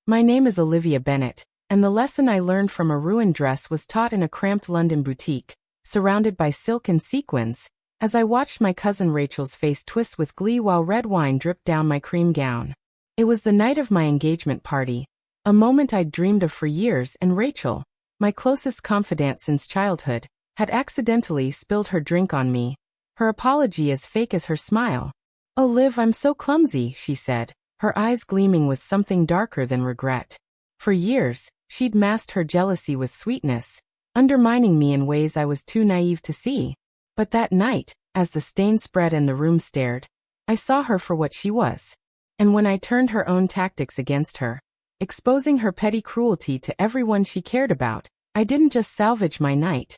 My name is Olivia Bennett, and the lesson I learned from a ruined dress was taught in a cramped London boutique, surrounded by silk and sequins, as I watched my cousin Rachel's face twist with glee while red wine dripped down my cream gown. It was the night of my engagement party, a moment I'd dreamed of for years, and Rachel, my closest confidant since childhood, had accidentally spilled her drink on me, her apology as fake as her smile. "Oh, Liv, I'm so clumsy," she said, her eyes gleaming with something darker than regret. For years, she'd masked her jealousy with sweetness, undermining me in ways I was too naive to see. But that night, as the stain spread and the room stared, I saw her for what she was. And when I turned her own tactics against her, exposing her petty cruelty to everyone she cared about, I didn't just salvage my night.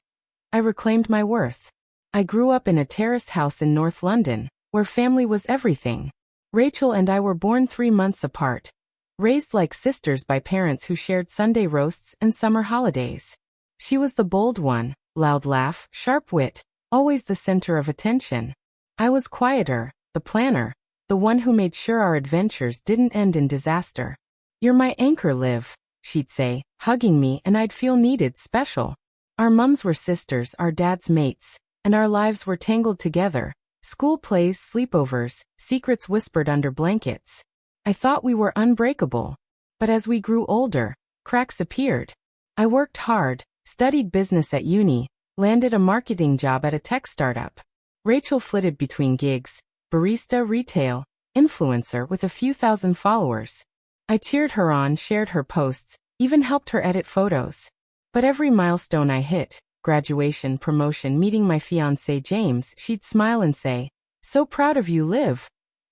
I reclaimed my worth. I grew up in a terraced house in North London, where family was everything. Rachel and I were born 3 months apart, raised like sisters by parents who shared Sunday roasts and summer holidays. She was the bold one, loud laugh, sharp wit, always the center of attention. I was quieter, the planner, the one who made sure our adventures didn't end in disaster. "You're my anchor, Liv," she'd say, hugging me, and I'd feel needed, special. Our mums were sisters, our dads mates, and our lives were tangled together. School plays, sleepovers, secrets whispered under blankets. I thought we were unbreakable. But as we grew older, cracks appeared. I worked hard, studied business at uni, landed a marketing job at a tech startup. Rachel flitted between gigs, barista, retail, influencer with a few thousand followers. I cheered her on, shared her posts, even helped her edit photos. But every milestone I hit, graduation, promotion, meeting my fiancé James, she'd smile and say, "So proud of you, Liv,"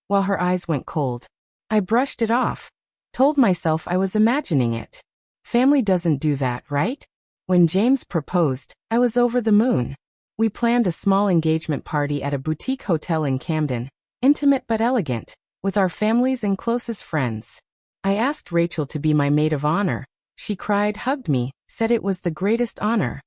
while her eyes went cold. I brushed it off, told myself I was imagining it. Family doesn't do that, right? When James proposed, I was over the moon. We planned a small engagement party at a boutique hotel in Camden, intimate but elegant, with our families and closest friends. I asked Rachel to be my maid of honor. She cried, hugged me, said it was the greatest honor.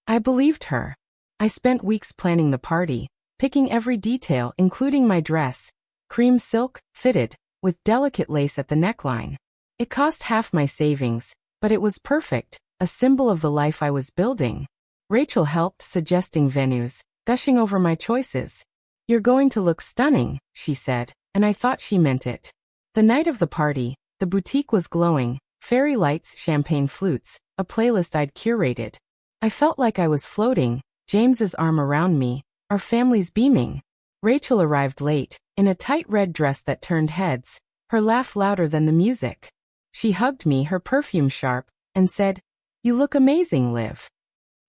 I believed her. I spent weeks planning the party, picking every detail, including my dress, cream silk, fitted, with delicate lace at the neckline. It cost half my savings, but it was perfect, a symbol of the life I was building. Rachel helped, suggesting venues, gushing over my choices. "You're going to look stunning," she said, and I thought she meant it. The night of the party, the boutique was glowing, fairy lights, champagne flutes, a playlist I'd curated. I felt like I was floating, James's arm around me, our families beaming. Rachel arrived late, in a tight red dress that turned heads, her laugh louder than the music. She hugged me, her perfume sharp, and said, "You look amazing, Liv."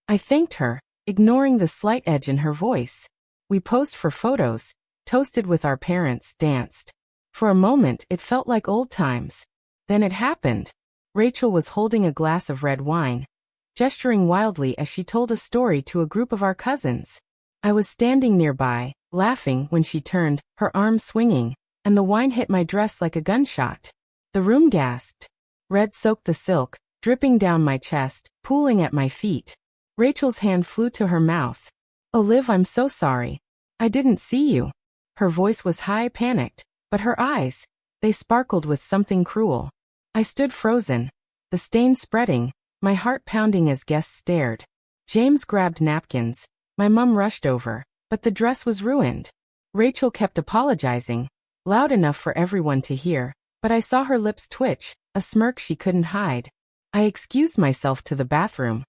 I thanked her, ignoring the slight edge in her voice. We posed for photos, toasted with our parents, danced. For a moment it felt like old times. Then it happened. Rachel was holding a glass of red wine, gesturing wildly as she told a story to a group of our cousins. I was standing nearby, laughing, when she turned, her arm swinging, and the wine hit my dress like a gunshot. The room gasped. Red soaked the silk, dripping down my chest, pooling at my feet. Rachel's hand flew to her mouth. "Oh, Liv, I'm so sorry. I didn't see you." Her voice was high, panicked, but her eyes, they sparkled with something cruel. I stood frozen, the stain spreading, my heart pounding as guests stared. James grabbed napkins. My mum rushed over, but the dress was ruined. Rachel kept apologizing, loud enough for everyone to hear, but I saw her lips twitch, a smirk she couldn't hide. I excused myself to the bathroom,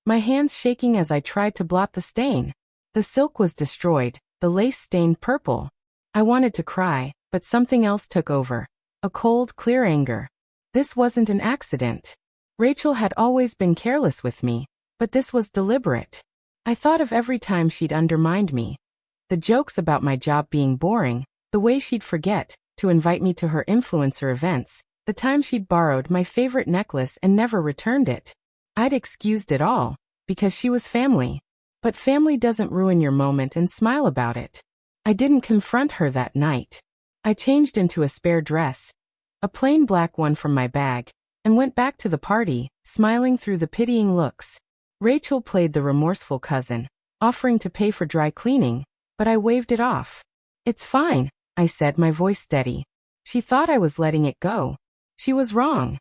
my hands shaking as I tried to blot the stain. The silk was destroyed, the lace stained purple. I wanted to cry, but something else took over, a cold, clear anger. This wasn't an accident. Rachel had always been careless with me, but this was deliberate. I thought of every time she'd undermined me. The jokes about my job being boring, the way she'd forget to invite me to her influencer events, the time she'd borrowed my favorite necklace and never returned it. I'd excused it all, because she was family. But family doesn't ruin your moment and smile about it. I didn't confront her that night. I changed into a spare dress, a plain black one from my bag, and went back to the party, smiling through the pitying looks. Rachel played the remorseful cousin, offering to pay for dry cleaning, but I waved it off. "It's fine," I said, my voice steady. She thought I was letting it go. She was wrong.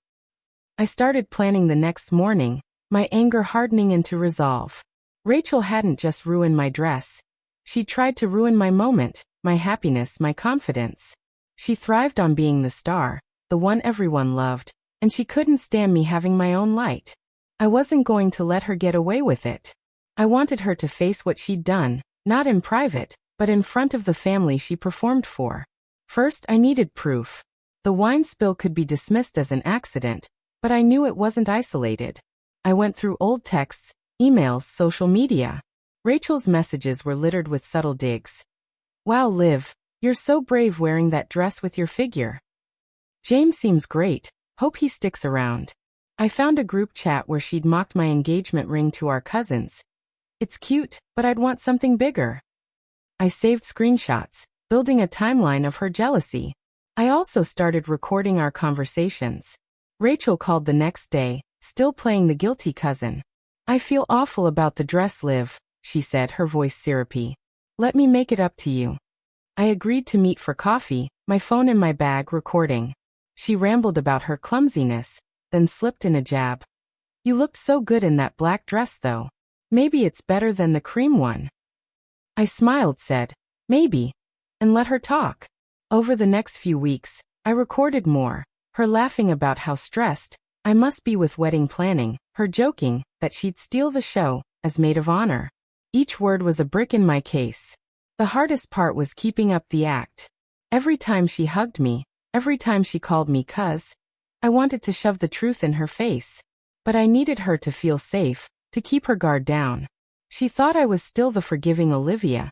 I started planning the next morning, my anger hardening into resolve. Rachel hadn't just ruined my dress. She tried to ruin my moment, my happiness, my confidence. She thrived on being the star, the one everyone loved, and she couldn't stand me having my own light. I wasn't going to let her get away with it. I wanted her to face what she'd done, not in private, but in front of the family she performed for. First, I needed proof. The wine spill could be dismissed as an accident, but I knew it wasn't isolated. I went through old texts, emails, social media. Rachel's messages were littered with subtle digs. "Wow, Liv, you're so brave wearing that dress with your figure. James seems great, hope he sticks around." I found a group chat where she'd mocked my engagement ring to our cousins. "It's cute, but I'd want something bigger." I saved screenshots, building a timeline of her jealousy. I also started recording our conversations. Rachel called the next day, still playing the guilty cousin. "I feel awful about the dress, Liv," she said, her voice syrupy. "Let me make it up to you." I agreed to meet for coffee, my phone in my bag recording. She rambled about her clumsiness, then slipped in a jab. "You looked so good in that black dress though. Maybe it's better than the cream one." I smiled, said, "Maybe," and let her talk. Over the next few weeks, I recorded more, her laughing about how stressed I must be with wedding planning, her joking that she'd steal the show as maid of honor. Each word was a brick in my case. The hardest part was keeping up the act. Every time she hugged me, every time she called me cuz, I wanted to shove the truth in her face. But I needed her to feel safe, to keep her guard down. She thought I was still the forgiving Olivia,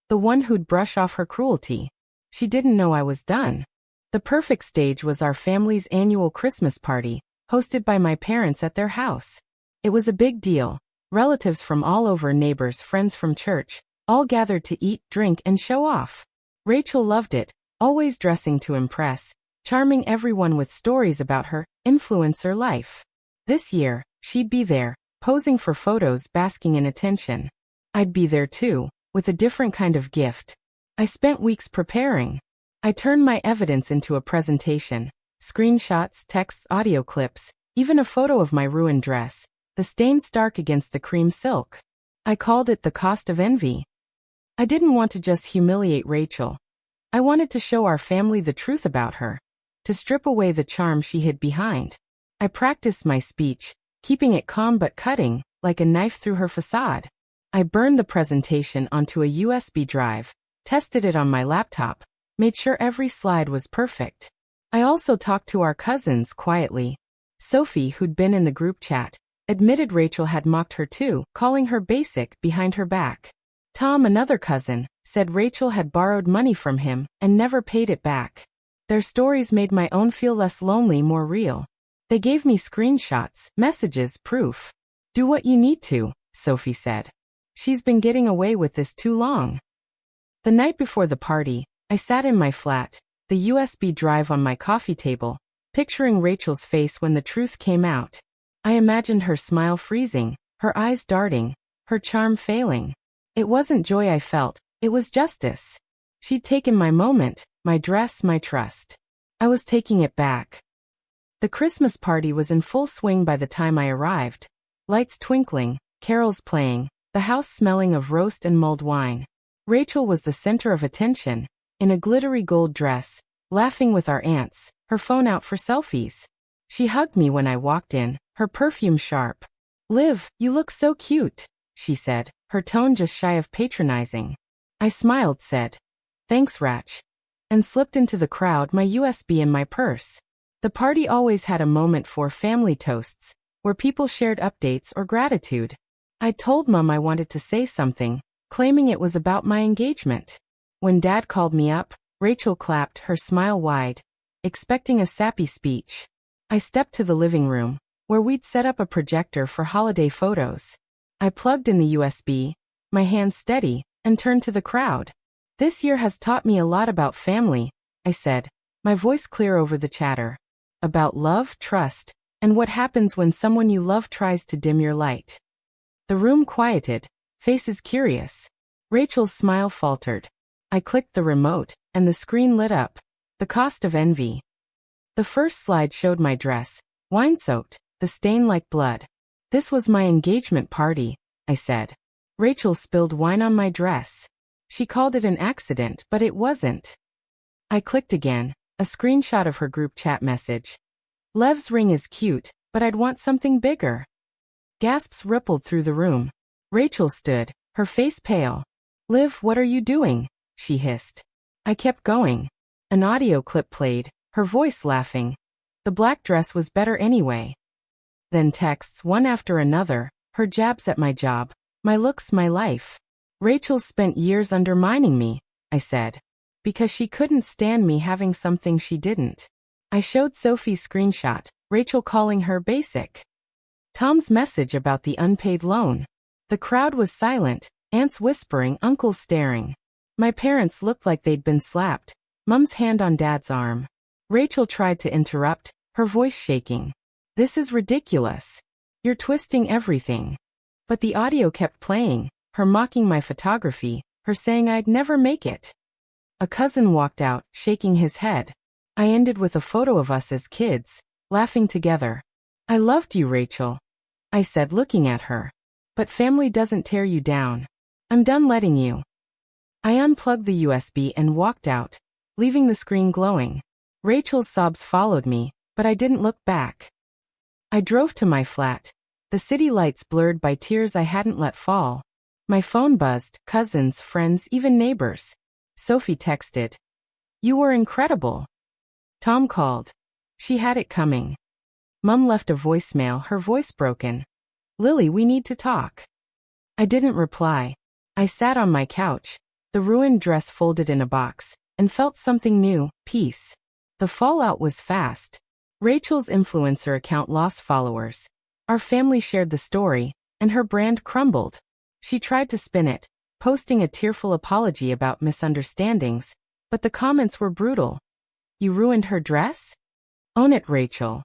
the one who'd brush off her cruelty. She didn't know I was done. The perfect stage was our family's annual Christmas party, hosted by my parents at their house. It was a big deal. Relatives from all over, neighbors, friends from church, all gathered to eat, drink, and show off. Rachel loved it, always dressing to impress, charming everyone with stories about her influencer life. This year, she'd be there, posing for photos, basking in attention. I'd be there too, with a different kind of gift. I spent weeks preparing. I turned my evidence into a presentation. Screenshots, texts, audio clips, even a photo of my ruined dress, the stain stark against the cream silk. I called it the cost of envy. I didn't want to just humiliate Rachel. I wanted to show our family the truth about her, to strip away the charm she hid behind. I practiced my speech, keeping it calm but cutting, like a knife through her facade. I burned the presentation onto a USB drive, tested it on my laptop, made sure every slide was perfect. I also talked to our cousins quietly. Sophie, who'd been in the group chat, admitted Rachel had mocked her too, calling her basic behind her back. Tom, another cousin, said Rachel had borrowed money from him and never paid it back. Their stories made my own feel less lonely, more real. They gave me screenshots, messages, proof. "Do what you need to," Sophie said. "She's been getting away with this too long." The night before the party, I sat in my flat, the USB drive on my coffee table, picturing Rachel's face when the truth came out. I imagined her smile freezing, her eyes darting, her charm failing. It wasn't joy I felt, it was justice. She'd taken my moment, my dress, my trust. I was taking it back. The Christmas party was in full swing by the time I arrived. Lights twinkling, carols playing, the house smelling of roast and mulled wine. Rachel was the center of attention, in a glittery gold dress, laughing with our aunts, her phone out for selfies. She hugged me when I walked in, her perfume sharp. "Liv, you look so cute," she said, her tone just shy of patronizing. I smiled, said, "Thanks, Rach," and slipped into the crowd, my USB in my purse. The party always had a moment for family toasts, where people shared updates or gratitude. I told Mom I wanted to say something, claiming it was about my engagement. When Dad called me up, Rachel clapped, her smile wide, expecting a sappy speech. I stepped to the living room, where we'd set up a projector for holiday photos. I plugged in the USB, my hands steady, and turned to the crowd. "This year has taught me a lot about family," I said, my voice clear over the chatter. "About love, trust, and what happens when someone you love tries to dim your light." The room quieted, faces curious. Rachel's smile faltered. I clicked the remote, and the screen lit up. The cost of envy. The first slide showed my dress, Wine-soaked, the stain like blood. This was my engagement party, I said. Rachel spilled wine on my dress. She called it an accident, but it wasn't. I clicked again, a screenshot of her group chat message. Lev's ring is cute, but I'd want something bigger. Gasps rippled through the room. Rachel stood, her face pale. Liv, what are you doing? She hissed. I kept going. An audio clip played, her voice laughing. The black dress was better anyway. Then texts one after another, her jabs at my job, my looks, my life. Rachel spent years undermining me, I said, because she couldn't stand me having something she didn't. I showed Sophie's screenshot, Rachel calling her basic. Tom's message about the unpaid loan. The crowd was silent, aunts whispering, uncles staring. My parents looked like they'd been slapped, Mum's hand on Dad's arm. Rachel tried to interrupt, her voice shaking. This is ridiculous. You're twisting everything. But the audio kept playing, her mocking my photography, her saying I'd never make it. A cousin walked out, shaking his head. I ended with a photo of us as kids, laughing together. I loved you, Rachel, I said, looking at her. But family doesn't tear you down. I'm done letting you. I unplugged the USB and walked out, leaving the screen glowing. Rachel's sobs followed me, but I didn't look back. I drove to my flat, the city lights blurred by tears I hadn't let fall. My phone buzzed, cousins, friends, even neighbors. Sophie texted. You were incredible. Tom called. She had it coming. Mum left a voicemail, her voice broken. Lily, we need to talk. I didn't reply. I sat on my couch, the ruined dress folded in a box, and felt something new, peace. The fallout was fast. Rachel's influencer account lost followers. Our family shared the story, and her brand crumbled. She tried to spin it, posting a tearful apology about misunderstandings, but the comments were brutal. You ruined her dress? Own it, Rachel.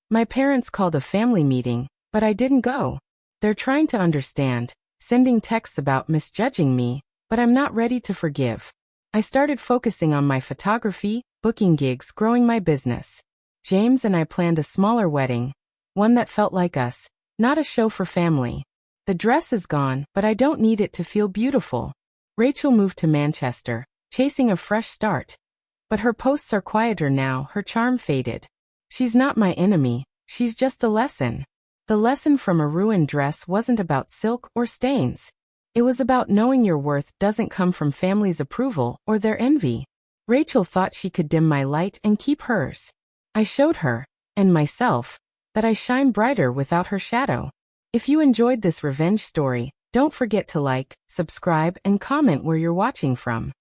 My parents called a family meeting, but I didn't go. They're trying to understand, sending texts about misjudging me, but I'm not ready to forgive. I started focusing on my photography, booking gigs, growing my business. James and I planned a smaller wedding, one that felt like us, not a show for family. The dress is gone, but I don't need it to feel beautiful. Rachel moved to Manchester, chasing a fresh start. But her posts are quieter now, her charm faded. She's not my enemy, she's just a lesson. The lesson from a ruined dress wasn't about silk or stains. It was about knowing your worth doesn't come from family's approval or their envy. Rachel thought she could dim my light and keep hers. I showed her, and myself, that I shine brighter without her shadow. If you enjoyed this revenge story, don't forget to like, subscribe, and comment where you're watching from.